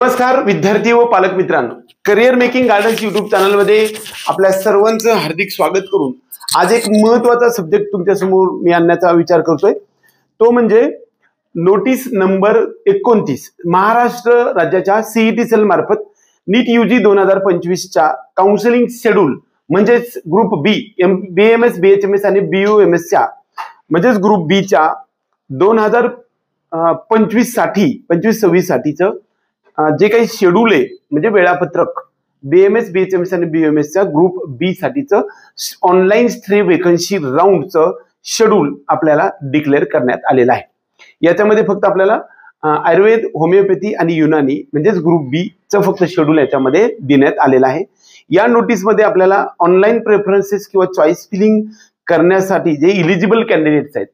नमस्कार विद्यार्थी व पालक मित्रांनो, करिअर मेकिंग गार्डन्स यूट्यूब चॅनलमध्ये आपल्या सर्वांचं हार्दिक स्वागत करून आज एक महत्त्वाचा सब्जेक्ट तुमच्या समोर मी आणण्याचा विचार करतोय। तो म्हणजे नोटीस नंबर 29 महाराष्ट्र राज्याच्या सीईटी सेल मार्फत नीट यूजी 2025 च्या काउन्सिलिंग शेड्यूल म्हणजे ग्रुप बी बीएमएस बीएचएमएस आणि बीयूएमएस च्या म्हणजे ग्रुप बी च्या 2025 साठी 25-26 साठीचं जे काही शेड्यूल आहे म्हणजे वेळापत्रक बीएमएस बीएचएमएस आणि बीयूएमएस च्या ग्रुप बी साठीचं ऑनलाईन स्ट्रे वेकन्सी राऊंडचं शेड्यूल आपल्याला डिक्लेअर करण्यात आलेलं आहे। याच्यामध्ये फक्त आपल्याला आयुर्वेद होमिओपॅथी आणि युनानी म्हणजेच ग्रुप बी चं फक्त शेड्यूल याच्यामध्ये देण्यात आलेलं आहे। या नोटीसमध्ये आपल्याला ऑनलाईन प्रेफरन्सेस किंवा चॉईस फिलिंग करण्यासाठी जे इलिजिबल कॅन्डिडेट्स आहेत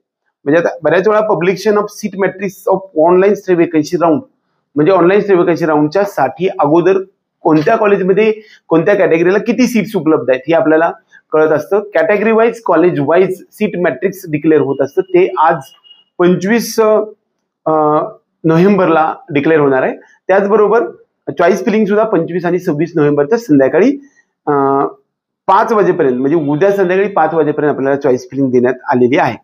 म्हणजे आता बऱ्याच वेळा publication of seat matrix of online stray vacancy round म्हणजे ऑनलाईन स्ट्रे वेकन्सी राऊंडच्या साठी अगोदर कोणत्या कॉलेजमध्ये कोणत्या कॅटेगरीला किती सीट्स उपलब्ध आहेत हे आपल्याला कळत असतं। Category wise college wise seat matrix declare होत असतं। ते आज 25 नोव्हेंबरला डिक्लेअर होणार आहे। त्याचबरोबर चॉईस फिलिंग सुद्धा 25 आणि 26 नोव्हेंबरच्या संध्याकाळी 5 वाजेपर्यंत म्हणजे उद्या संध्याकाळी 5 वाजेपर्यंत आपल्याला चॉईस फिलिंग देण्यात आलेली आहे।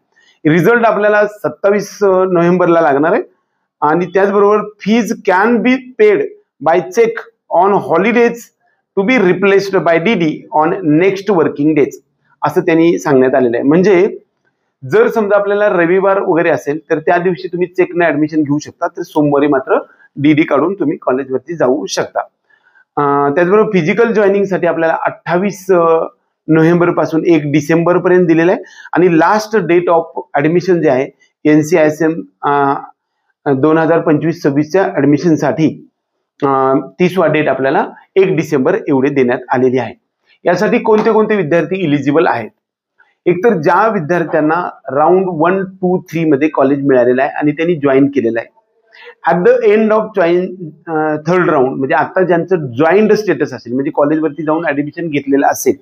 रिझल्ट आपल्याला 27 नोव्हेंबरला लागणार आहे आणि त्याचबरोबर fees can be paid by cheque on holidays to be replaced by DD on next working days असं त्यांनी सांगण्यात आलेलं आहे। म्हणजे जर समजा आपल्याला रविवार वगैरे असेल तर त्या दिवशी तुम्ही चेकने ऍडमिशन घेऊ शकता, तर सोमवारी मात्र डीडी काढून तुम्ही कॉलेजवरती जाऊ शकता। त्याचबरोबर फिजिकल जॉईनिंगसाठी आपल्याला 28 नोव्हेंबर पासून 1 डिसेंबर पर्यंत दिलेलं आहे आणि लास्ट डेट ऑफ ऍडमिशन जे आहे NCISM 2025-26 च्या ऍडमिशनसाठी 30वा डेट आपल्याला 1 डिसेंबर एवढे देण्यात आलेली आहे। यासाठी कोणते कोणते विद्यार्थी इलिजिबल आहेत? एकतर ज्या विद्यार्थ्यांना राऊंड 1, 2, 3 मध्ये कॉलेज मिळालेलं आहे आणि त्यांनी जॉईन केलेलं आहे at the end of third round म्हणजे आता ज्यांचं जॉईंड स्टेटस असेल म्हणजे कॉलेजवरती जाऊन ऍडमिशन घेतलेलं असेल।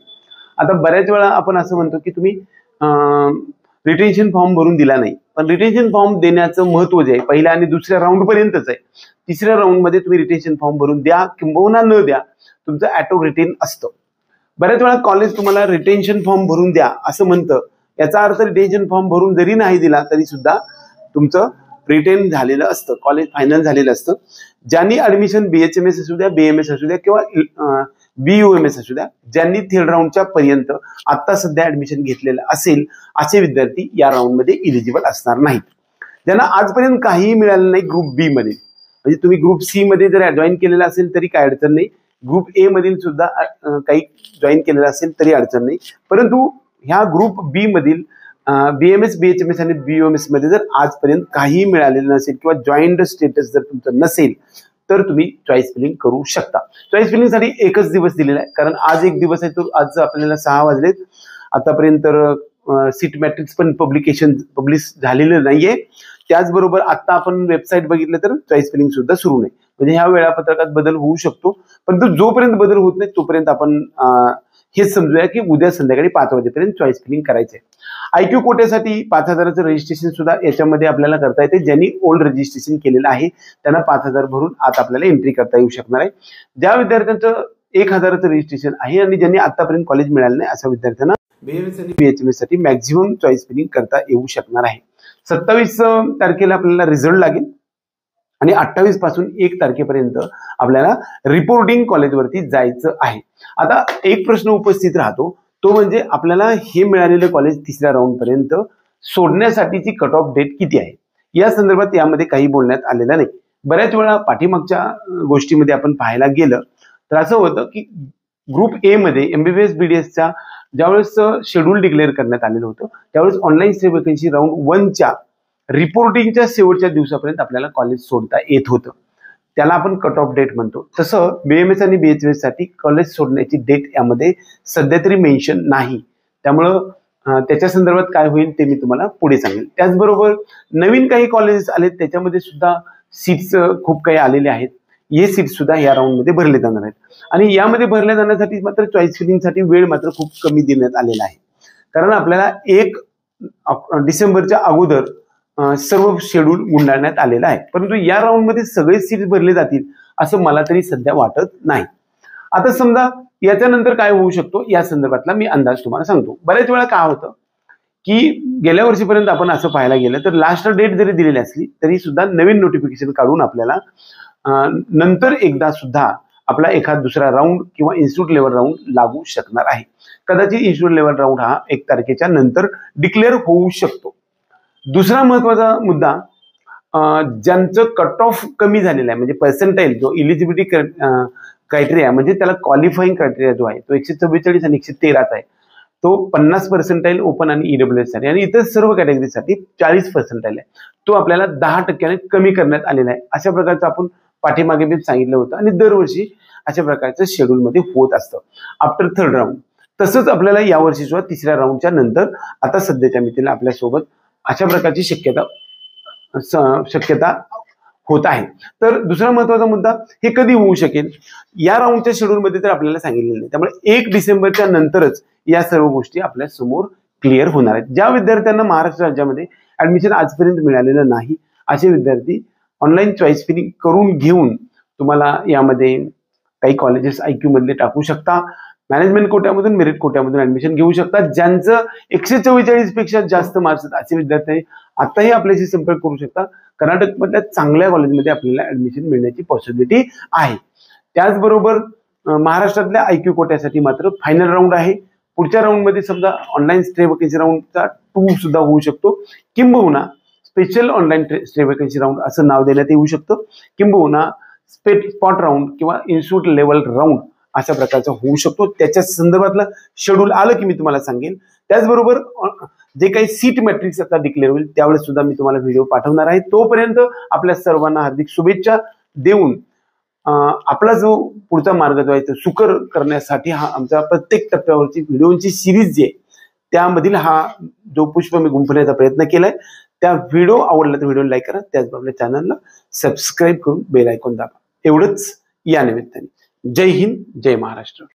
आता बऱ्याच वेळा आपण असं म्हणतो की तुम्ही रिटेन्शन फॉर्म भरून दिला नाही, पण रिटेन्शन फॉर्म देण्याचं महत्त्व जे आहे पहिल्या आणि दुसऱ्या राऊंड पर्यंतच आहे। तिसऱ्या राऊंड मध्ये तुम्ही रिटेन्शन फॉर्म भरून द्या किंबहुना न द्या तुमचं ऑटो रिटेन असतं। बऱ्याच वेळा कॉलेज तुम्हाला रिटेन्शन फॉर्म भरून द्या असं म्हणतं, याचा अर्थ रिटेन्शन फॉर्म भरून जरी नाही दिला तरी सुद्धा तुमचं रिटेन झालेलं असतं, कॉलेज फायनल झालेलं असतं। ज्यांनी ऍडमिशन बीएचएमएस असू द्या बीएमएस असू द्या किंवा बीयूएमएस असू द्या ज्यांनी थर्ड राऊंडच्या पर्यंत आता सध्या ऍडमिशन घेतलेलं असेल असे विद्यार्थी या राऊंड मध्ये इलिजिबल असणार नाहीत। ज्यांना आजपर्यंत काहीही मिळालं नाही ग्रुप बी मध्ये म्हणजे तुम्ही ग्रुप सी मध्ये जर जॉईन केलेलं असेल तरी काय अडचण नाही, ग्रुप ए मधील सुद्धा काही जॉईन केलेलं असेल तरी अडचण नाही, परंतु ह्या ग्रुप बी मधील बीएमएस बीएचएमएस आणि बीयूएमएस मध्ये जर आजपर्यंत काहीही मिळालेलं नसेल किंवा जॉईंट स्टेटस जर तुमचं नसेल तर तुम्ही चॉईस फिलिंग करू शकता। चॉईस फिलिंग साठी एकच दिवस दिलेला आहे कारण आज एक दिवस आहे, तो आज आपल्याला 6 वाजलेत। आतापर्यंत सीट मॅट्रिक्स पण पब्लिश झालेलं नाहीये। त्याचबरोबर आता आपण वेबसाईट बघितलं तर चॉईस फिलिंग सुद्धा सुरू नाही, म्हणजे ह्या वेळापत्रकात बदल होऊ शकतो, परंतु जोपर्यंत बदल होत नाही तोपर्यंत आपण हेच समजूया की उद्या संध्याकाळी 5 वाजेपर्यंत चॉईस फिलिंग करायचंय। IQ कोट्यासाठी 5000चं रजिस्ट्रेशन सुद्धा याच्यामध्ये आपल्याला करता येते। ज्यांनी ओल्ड रजिस्ट्रेशन केलेलं आहे त्यांना 5000 भरून आता आपल्याला एंट्री करता येऊ शकणार आहे। ज्या विद्यार्थ्यांचं 1000चं रजिस्ट्रेशन आहे आणि ज्यांनी आतापर्यंत कॉलेज मिळालं नाही अशा विद्यार्थ्यांना बीएमएस आणि बीएचएमएस साठी मॅक्झिमम चॉईस फिलिंग करता येऊ शकणार आहे। 27 तारखेला आपल्याला रिझल्ट लागेल आणि 28 पासून 1 तारखेपर्यंत आपल्याला रिपोर्टिंग कॉलेजवरती जायचं आहे। आता एक प्रश्न उपस्थित राहतो, तो म्हणजे आपल्याला हे मिळालेलं कॉलेज तिसऱ्या राऊंड पर्यंत सोडण्यासाठीची कट ऑफ डेट किती आहे या संदर्भात यामध्ये काही बोलण्यात आलेलं नाही। बऱ्याच वेळा पाठीमागच्या गोष्टीमध्ये आपण पाहायला गेलं तर असं होतं की ग्रुप ए मध्ये एमबीबीएस बीडीएसच्या ज्यावेळेस शेड्यूल डिक्लेअर करण्यात आलेलं होतं त्यावेळेस ऑनलाईन स्ट्रे वेकन्सी राऊंड 1 च्या रिपोर्टिंगच्या शेवटच्या दिवसापर्यंत आपल्याला कॉलेज सोडता येत होतं, त्याला आपण कट ऑफ डेट म्हणतो। तसं बीएमएस आणि बीएचएमएस साठी कॉलेज सोडण्याची डेट यामध्ये सध्या तरी मेन्शन नाही, त्यामुळं त्याच्या संदर्भात काय होईल ते मी तुम्हाला पुढे सांगेल। त्याचबरोबर नवीन काही कॉलेजेस आलेत त्याच्यामध्ये सुद्धा सीट्स खूप काही आलेले आहेत, हे सीट सुद्धा या राऊंड मध्ये भरले जाणार आहेत आणि यामध्ये भरल्या जाण्यासाठी मात्र चॉईस फिलिंगसाठी वेळ मात्र खूप कमी देण्यात आलेला आहे, कारण आपल्याला 1 डिसेंबरच्या अगोदर सर्व शेड्यूल गुंडाळण्यात आलेला आहे। परंतु या राऊंड मध्ये सगळे सीट्स भरले जातील असं मला तरी सध्या वाटत नाही. आता समजा याच्यानंतर काय होऊ शकतो या संदर्भातला मी अंदाज तुम्हाला सांगतो. बऱ्याच वेळा काय होतं की गेल्या वर्षीपर्यंत आपण असं पाहायला गेलं तर लास्ट डेट जरी दिलेली असली तरी सुद्धा नवीन नोटिफिकेशन काढून आपल्याला नंतर एकदा सुद्धा आपला एखाद दुसरा राऊंड किंवा इन्स्टिट्यूट लेवल राऊंड लागू शकणार आहे. कदाचित इन्स्टिट्यूट लेवल राऊंड हा 1 तारखेच्या नंतर डिक्लेअर होऊ शकतो. दुसरा महत्वाचा मुद्दा, ज्यांचं कट ऑफ कमी झालेलं आहे म्हणजे पर्सेंटाईल जो इलिजिबिलिटी क्रायटेरिया म्हणजे त्याला क्वालिफाईंग क्रायटेरिया जो आहे तो 144 आणि 113 आहे. तो 50 पर्सेंटाईल ओपन आणि ईडब्ल्यूएस साठी आणि इतर सर्व कॅटेगरीसाठी 40 पर्सेंटाईल आहे. तो आपल्याला 10% कमी करण्यात आलेला आहे. अशा प्रकारचं आपण पाठीमागे मी सांगितलं होतं आणि दरवर्षी अशा प्रकारचं शेड्यूल मध्ये होत असतं आफ्टर 3rd राऊंड. तसंच आपल्याला यावर्षी सुद्धा 3ऱ्या राऊंडच्या नंतर आता सध्याच्या मितीला आपल्यासोबत अशा प्रकारची शक्यता होत आहे. तर दुसरा महत्वाचा मुद्दा, हे कधी होऊ शकेल या राऊंडच्या शेड्यूलमध्ये तर आपल्याला सांगितलेलं नाही. त्यामुळे 1 डिसेंबरच्या नंतरच या सर्व गोष्टी आपल्या समोर क्लिअर होणार आहेत. ज्या विद्यार्थ्यांना महाराष्ट्र राज्यामध्ये ऍडमिशन आजपर्यंत मिळालेलं नाही असे विद्यार्थी ऑनलाईन चॉईस फिलिंग करून घेऊन तुम्हाला यामध्ये काही कॉलेजेस IQ मधले टाकू शकता. मॅनेजमेंट कोट्यामधून मेरिट कोट्यामधून ऍडमिशन घेऊ शकता. ज्यांचं 144 पेक्षा जास्त मार्क्स आहेत असे विद्यार्थी आताही आपल्याशी संपर्क करू शकता. कर्नाटकमधल्या चांगल्या कॉलेजमध्ये आपल्याला ऍडमिशन मिळण्याची पॉसिबिलिटी आहे. त्याचबरोबर महाराष्ट्रातल्या IQ कोट्यासाठी मात्र फायनल राऊंड आहे. पुढच्या राऊंडमध्ये समजा ऑनलाईन स्टे वॅकन्सी राऊंडचा 2 सुद्धा होऊ शकतो, किंबहुना special online stay vacancy round असं नाव देण्यात येऊ शकतं, किंबहुना स्पॉट राऊंड किंवा इन्स्टिट्यूट लेवल राऊंड अशा प्रकारचा होऊ शकतो. त्याच्या संदर्भातलं शेड्यूल आलं की मी तुम्हाला सांगेन. त्याचबरोबर जे काही सीट मॅट्रिक्स आता डिक्लेअर होईल त्यावेळेस सुद्धा मी तुम्हाला व्हिडिओ पाठवणार आहे. तोपर्यंत आपल्या सर्वांना हार्दिक शुभेच्छा देऊन आपला जो पुढचा मार्ग जो आहे तो सुकर करण्यासाठी हा आमचा प्रत्येक टप्प्यावरची व्हिडिओची सिरीज जी आहे त्यामधील हा जो पुष्प मी गुंफण्याचा प्रयत्न केलाय. त्या व्हिडिओ आवडला तर व्हिडिओ लाईक करा, त्याचबरोबर आपल्या चॅनलला सबस्क्राईब करून बेल आयकॉन दाबा. एवढंच या निमित्ताने. जय हिंद, जय महाराष्ट्र.